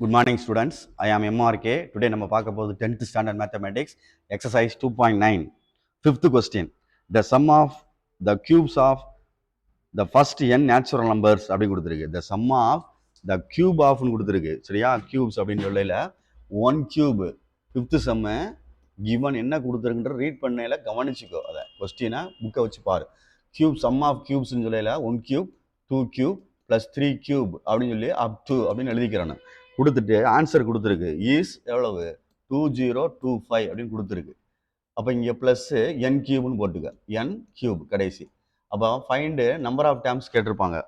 Good morning, students. I am MRK. Today, நம்ம பார்க்க போது 10th standard mathematics exercise 2.9 fifth question. The sum of the cubes of the first n natural numbers அப்படி கொடுத்துருக்கு. The sum of the cube of கொடுத்துருக்கு. சரியா? cubes அப்படின்னு சொல்லல 1 cube fifth sum given என்ன கொடுத்துருக்குன்ற ரீட் பண்ணையில கவனிச்சுக்கோ. அதை கொஸ்டினை புக்கை வச்சு பாரு. cube sum of cubesன்னு சொல்லல 1 cube 2 cube plus 3 cube அப்படின்னு சொல்லி up to அப்படின்னு எழுதிக்கிறானு கொடுத்துட்டு ஆன்சர் கொடுத்துருக்கு இஸ் எவ்வளவு 2025 அப்படின்னு கொடுத்துருக்கு. அப்போ இங்கே ப்ளஸ் என் கியூப்னு போட்டுக்க என் கியூப் கடைசி. அப்போ ஃபைண்டு நம்பர் ஆஃப் டேர்ம்ஸ் கேட்டிருப்பாங்க.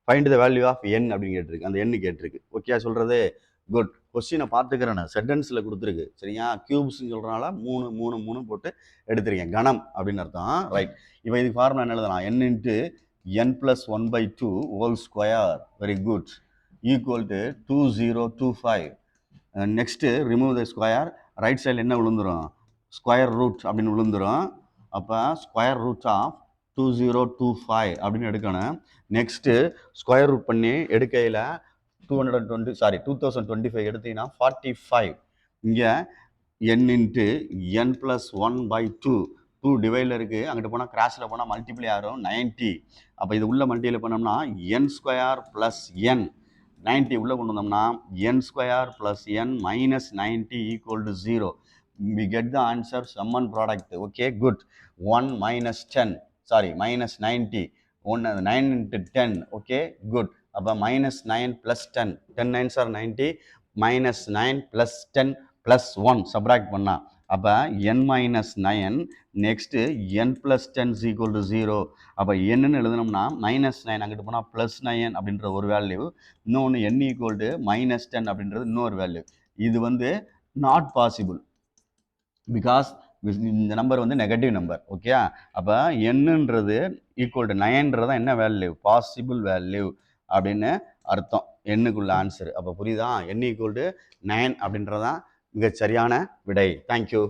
Find the value of n அப்படின்னு கேட்டிருக்கு. அந்த எண்ணு கேட்டிருக்கு. ஓகே சொல்கிறது குட். கொஸ்டினை பார்த்துக்கிறேன் சென்டென்ஸில் கொடுத்துருக்கு. சரியா? கியூப்ஸ்ன்னு சொல்கிறனால 3 3 3 போட்டு எடுத்திருக்கேன். கணம் அப்படின்னு அர்த்தம். ரைட். இப்போ இதுக்கு ஃபார்முலா என்ன எழுதலாம்? n into n + 1/2 whole square. Very good. equal to 2025. Next remove the square. Right side என்ன விழுந்துரும்? ஸ்கொயர் ரூட் அப்படின்னு விழுந்துரும். அப்போ ஸ்கொயர் ரூட் ஆஃப் 2025 அப்படின்னு எடுக்கணும். நெக்ஸ்ட்டு ஸ்கொயர் ரூட் பண்ணி எடுக்கையில் 2025 எடுத்தீங்கன்னா 45. இங்கே n இன்ட்டு n + 1/2 2 டிவைடில் இருக்குது. அங்கிட்ட போனால் கிராஸில் போனால் மல்டிப்ளை ஆகும் 90. அப்போ இது உள்ள மல்டிப்ளை பண்ணோம்னா n ஸ்கொயர் ப்ளஸ் n 90 உள்ள கொண்டு வந்தோம்னா n square plus n minus 90 equal to 0. we get the answer summon product. okay good. 1 minus 10 sorry minus 90 9 into 10. okay good. அப்போ minus 9 plus 10 10 9s are 90 minus 9 plus 10 plus 1 subtract பண்ணா அப்போ n minus 9 next n plus 10 is equal to 0. அப்போ என்னன்னு எழுதணும்னா minus 9 அங்கிட்டு போனால் plus 9 அப்படின்ற ஒரு வேல்யூ, இன்னொன்று n equal to minus 10 அப்படின்றது இன்னொரு வேல்யூ. இது வந்து நாட் பாசிபிள் பிகாஸ் இந்த நம்பர் வந்து நெகட்டிவ் நம்பர். ஓகே அப்போ என்னன்றது ஈக்குவல் டு 9ன்றதான் என்ன வேல்யூ? பாசிபிள் வேல்யூ அப்படின்னு அர்த்தம் எண்ணுக்குள்ள ஆன்சர். அப்போ புரியுதா? n equal to 9 அப்படின்றதான் மிகச் சரியான விடை. தேங்க்யூ.